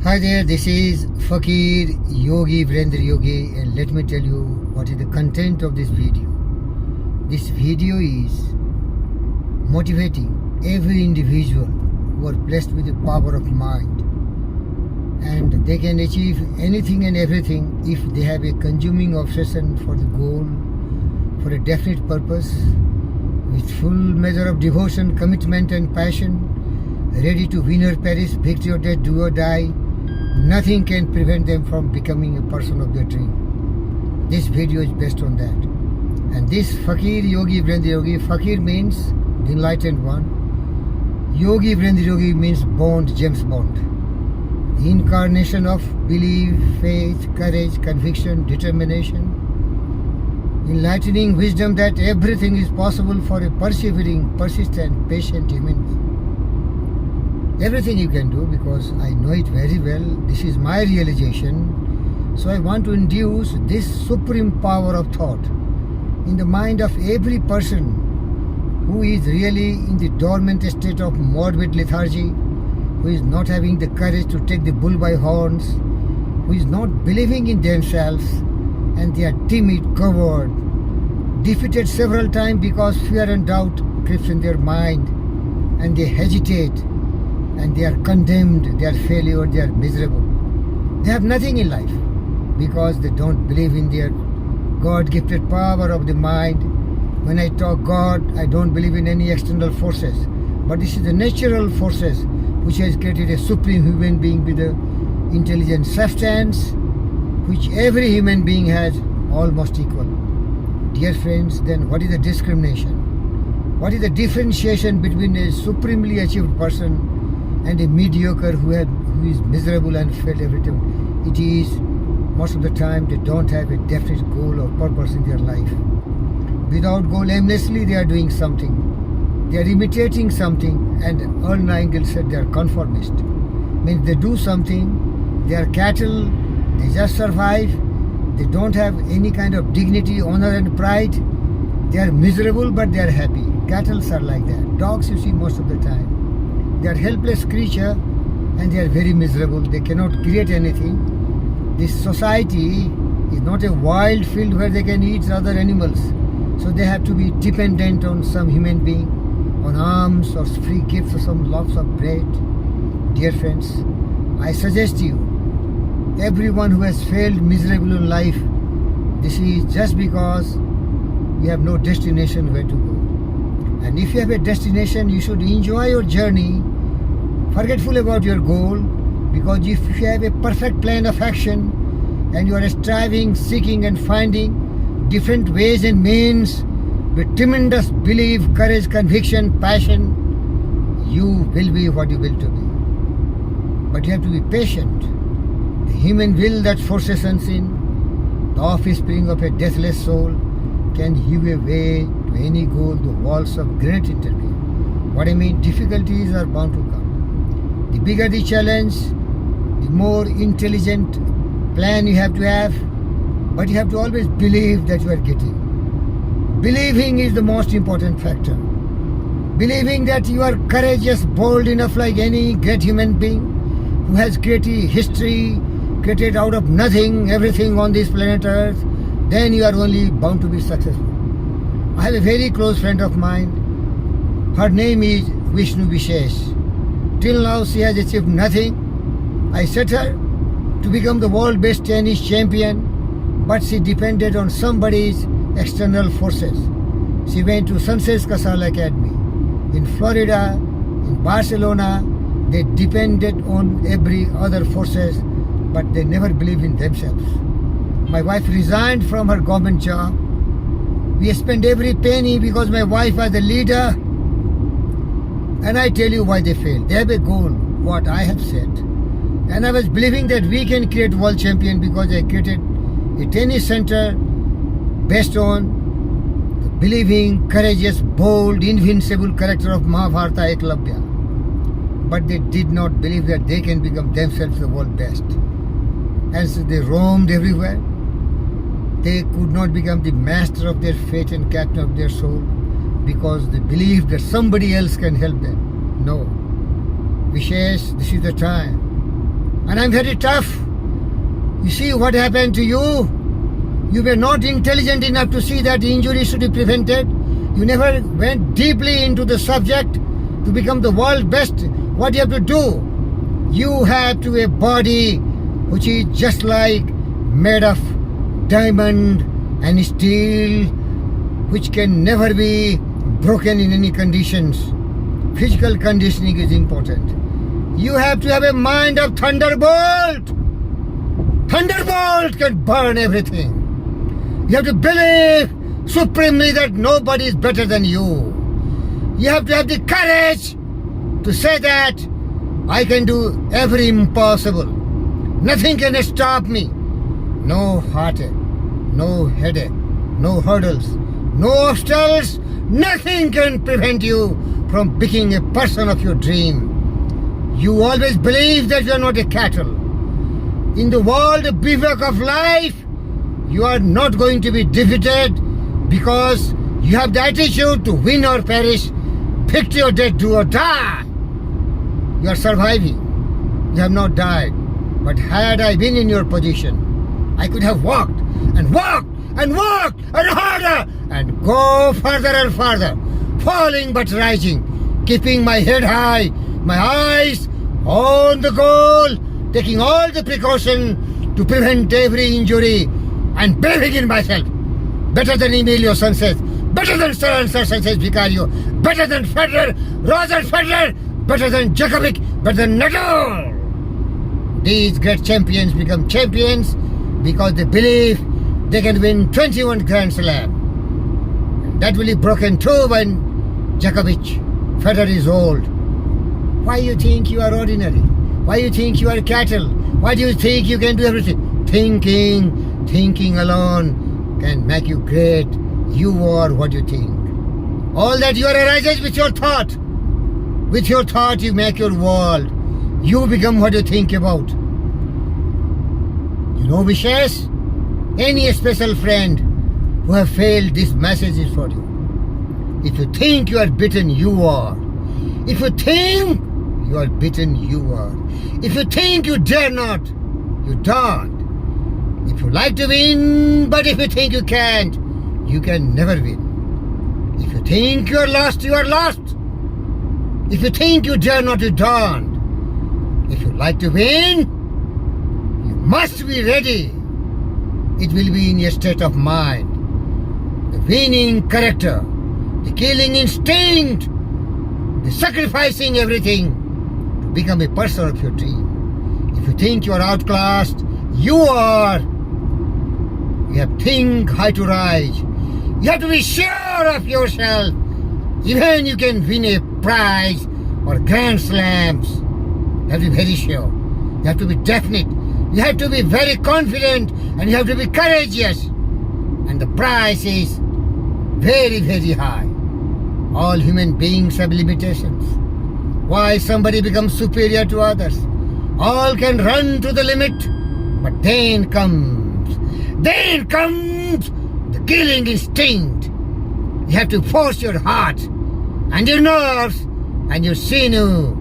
Hi there, this is Fakir Yogi Virendra Yogi, and let me tell you what is the content of this video. This video is motivating every individual who are blessed with the power of mind, and they can achieve anything and everything if they have a consuming obsession for the goal, for a definite purpose, with full measure of devotion, commitment and passion, ready to win or perish, victory or death, do or die. Nothing can prevent them from becoming a person of their dream. This video is based on that. And this Fakir Yogi Virendra Yogi, Fakir means the enlightened one. Yogi Virendra Yogi means Bond, James Bond. The incarnation of belief, faith, courage, conviction, determination. Enlightening wisdom that everything is possible for a persevering, persistent, patient human being. Everything you can do, because I know it very well. This is my realization. So I want to induce this supreme power of thought in the mind of every person who is really in the dormant state of morbid lethargy, who is not having the courage to take the bull by horns, who is not believing in themselves, and they are timid, coward, defeated several times because fear and doubt creeps in their mind, and they hesitate, and they are condemned, they are failure, they are miserable. They have nothing in life because they don't believe in their God-gifted power of the mind. When I talk God, I don't believe in any external forces, but this is the natural forces which has created a supreme human being with the intelligent substance which every human being has almost equal. Dear friends, then what is the discrimination? What is the differentiation between a supremely achieved person and a mediocre who is miserable and failed every time? It is, most of the time, they don't have a definite goal or purpose in their life. Without goal, aimlessly they are doing something. They are imitating something, and Earl Nightingale said they are conformist. Means they do something, they are cattle, they just survive, they don't have any kind of dignity, honor and pride. They are miserable but they are happy. Cattle are like that. Dogs you see most of the time. They are helpless creature and they are very miserable. They cannot create anything. This society is not a wild field where they can eat other animals. So they have to be dependent on some human being, on alms or free gifts or some loaves of bread. Dear friends, I suggest you, everyone who has failed miserable in life, this is just because you have no destination where to go. And if you have a destination, you should enjoy your journey, forgetful about your goal, because if you have a perfect plan of action and you are striving, seeking and finding different ways and means with tremendous belief, courage, conviction, passion, you will be what you will to be. But you have to be patient. The human will that forces unseen, the offspring of a deathless soul, can hew a way to any goal the walls of granite intervene. What I mean, difficulties are bound to come. The bigger the challenge, the more intelligent plan you have to have, but you have to always believe that you are getting. Believing is the most important factor. Believing that you are courageous, bold enough like any great human being who has created history, created out of nothing everything on this planet Earth, then you are only bound to be successful. I have a very close friend of mine. Her name is Vishnu Vishesh. Till now she has achieved nothing. I set her to become the world best tennis champion, but she depended on somebody's external forces. She went to Sunset Casal Academy. In Florida, in Barcelona, they depended on every other forces, but they never believed in themselves. My wife resigned from her government job. We spent every penny because my wife was the leader. And I tell you why they failed. They have a goal, what I have said. And I was believing that we can create world champion because I created a tennis center based on the believing, courageous, bold, invincible character of Mahabharata Eklavya. But they did not believe that they can become themselves the world best. And so they roamed everywhere. They could not become the master of their fate and captain of their soul because they believed that somebody else can help them. No. Vishesh, this is the time. And I'm very tough. You see what happened to you? You were not intelligent enough to see that injury should be prevented. You never went deeply into the subject to become the world best. What do you have to do? You have to a body which is just like made of diamond and steel, which can never be broken in any conditions. Physical conditioning is important. You have to have a mind of thunderbolt. Thunderbolt can burn everything. You have to believe supremely that nobody is better than you. You have to have the courage to say that I can do every impossible. Nothing can stop me. No heartache, no headache, no hurdles, no obstacles. Nothing can prevent you from becoming a person of your dream. You always believe that you are not a cattle. In the world bivouac of life, you are not going to be defeated because you have the attitude to win or perish, pick your death, do or die. You are surviving. You have not died. But had I been in your position, I could have walked and walked and walked and harder and go further and further, falling but rising, keeping my head high, my eyes on the goal, taking all the precaution to prevent every injury and believing in myself. Better than Emilio Sanchez, better than Sir and Sir Sanchez Vicario, better than Federer, Roger Federer, better than Djokovic, better than Nadal. These great champions become champions because they believe they can win 21 Grand Slam. And that will be broken too when Djokovic, Federer is old. Why you think you are ordinary? Why you think you are cattle? Why do you think you can do everything? Thinking alone can make you great. You are what you think. All that you are arises with your thought. With your thought you make your world. You become what you think about. You know, Vishes? Any special friend who have failed, this message is for you. If you think you are beaten, you are. If you think you are beaten, you are. If you think you dare not, you don't. If you like to win, but if you think you can't, you can never win. If you think you are lost, you are lost. If you think you dare not, you don't. If you like to win, you must be ready. It will be in your state of mind. The winning character, the killing instinct, the sacrificing everything to become a person of your dream. If you think you are outclassed, you are. You have to think high to rise. You have to be sure of yourself. Even you can win a prize or Grand Slams. You have to be very sure. You have to be definite. You have to be very confident and you have to be courageous. And the price is very, very high. All human beings have limitations. Why somebody becomes superior to others? All can run to the limit, but then comes the killing instinct. You have to force your heart and your nerves and your sinew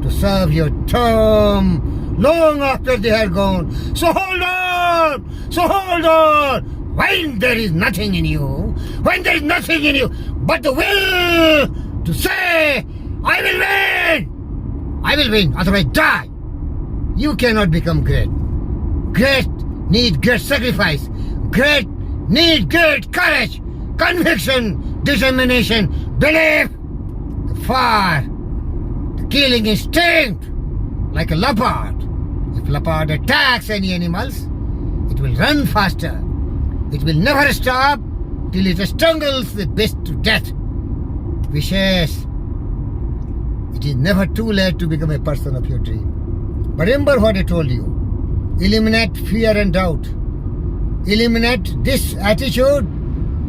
to serve your term long after they are gone. So hold on! When there is nothing in you but the will to say, I will win, otherwise die. You cannot become great. Great need great sacrifice. Great need great courage, conviction, determination, belief, the fire, the killing instinct, like a leopard. If leopard attacks any animals, it will run faster. It will never stop till it strangles the beast to death. Wishes. It is never too late to become a person of your dream. But remember what I told you. Eliminate fear and doubt. Eliminate this attitude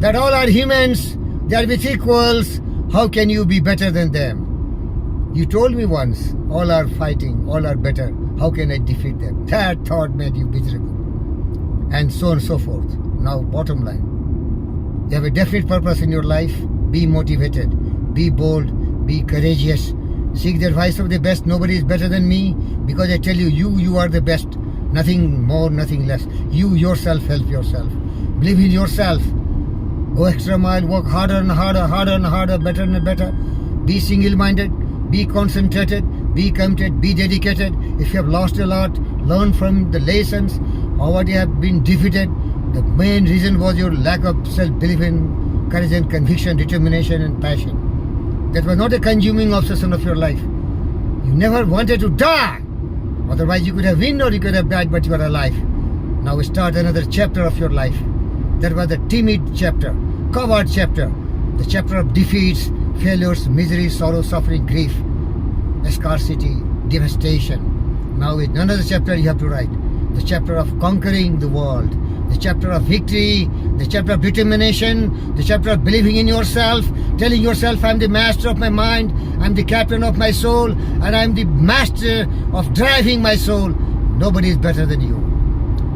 that all are humans, they are with equals. How can you be better than them? You told me once, all are fighting, all are better. How can I defeat them? That thought made you miserable. And so on and so forth. Now, bottom line. You have a definite purpose in your life. Be motivated. Be bold. Be courageous. Seek the advice of the best. Nobody is better than me, because I tell you, you are the best. Nothing more, nothing less. You yourself help yourself. Believe in yourself. Go extra mile, work harder and harder, harder and harder, better and better. Be single-minded, be concentrated, be committed, be dedicated. If you have lost a lot, learn from the lessons or what you have been defeated. The main reason was your lack of self-belief in courage and conviction, determination and passion. That was not a consuming obsession of your life. You never wanted to die. Otherwise you could have won or you could have died, but you are alive. Now start another chapter of your life. That was the timid chapter, coward chapter, the chapter of defeats, failures, misery, sorrow, suffering, grief, scarcity, devastation. Now is another chapter you have to write. The chapter of conquering the world, the chapter of victory, the chapter of determination, the chapter of believing in yourself, telling yourself, I'm the master of my mind, I'm the captain of my soul, and I'm the master of driving my soul. Nobody is better than you.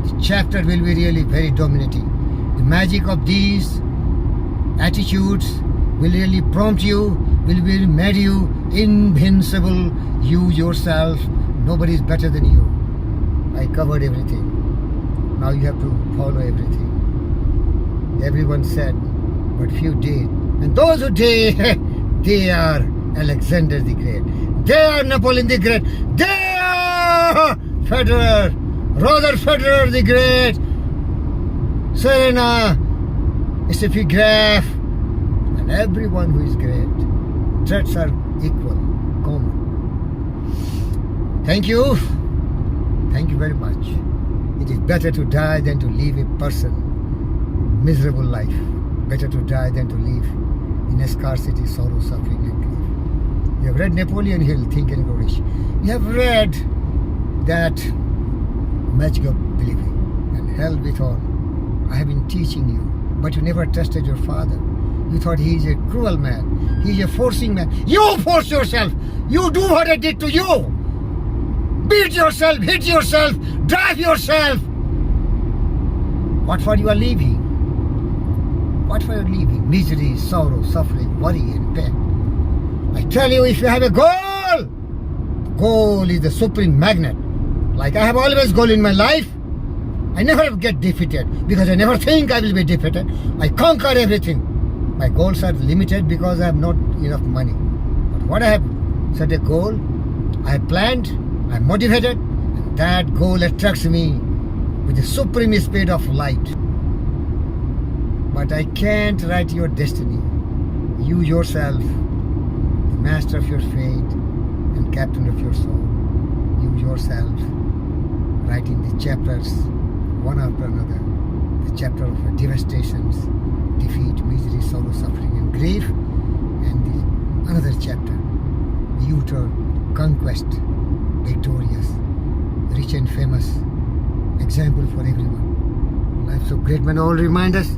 The chapter will be really very dominating. The magic of these attitudes will really prompt you, will really make you invincible. You yourself, nobody is better than you. I covered everything. Now you have to follow everything. Everyone said, but few did. And those who did, they are Alexander the Great. They are Napoleon the Great. They are Federer, Roger Federer the Great, Serena, Steffi Graf, and everyone who is great. Threats are equal, common. Thank you. Thank you very much. It is better to die than to live a miserable life. Better to die than to live in a scarcity, sorrow, suffering, and grief. You have read Napoleon Hill, Think and Grow Rich. You have read that magic of believing, and hell with all. I have been teaching you, but you never trusted your father. You thought he is a cruel man. He is a forcing man. You force yourself. You do what I did to you. Beat yourself, hit yourself, drive yourself. What for you are leaving? What for you are leaving? Misery, sorrow, suffering, worry and pain. I tell you, if you have a goal, goal is the supreme magnet. Like I have always goal in my life. I never get defeated because I never think I will be defeated. I conquer everything. My goals are limited because I have not enough money. But what I have set a goal, I have planned, I am motivated, and that goal attracts me with the supreme speed of light. But I can't write your destiny. You yourself, the master of your fate and captain of your soul, you yourself, writing the chapters one after another, the chapter of devastations, defeat, misery, sorrow, suffering and grief, and another chapter, you turn conquest, victorious, rich and famous, example for everyone. Life so great men all remind us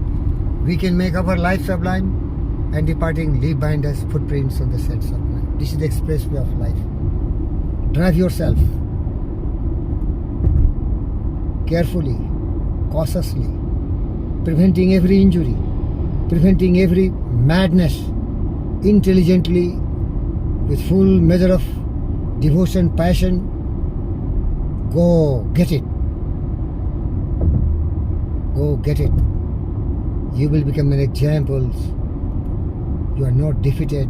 we can make our life sublime, and departing leave behind us footprints on the sands of life. This is the expressway of life. Drive yourself carefully, cautiously, preventing every injury, preventing every madness, intelligently, with full measure of devotion, passion. Go get it. Go get it. You will become an example. You are not defeated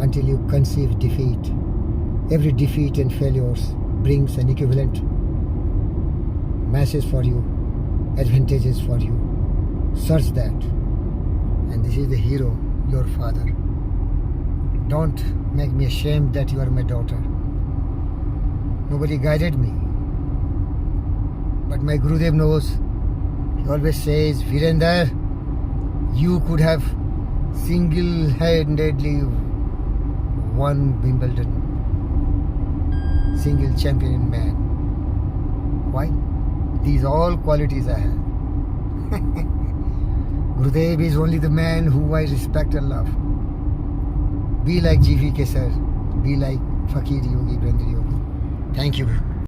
until you conceive defeat. Every defeat and failures brings an equivalent message for you, advantages for you. Search that. And this is the hero, your father. Don't make me ashamed that you are my daughter. Nobody guided me. But my Gurudev knows. He always says, Virender, you could have single-handedly won Wimbledon. Single champion in man. Why? These all qualities I have. Gurudev is only the man who I respect and love. Be like GVK sir. Be like Fakir Yogi, Brandra Yogi. Thank you.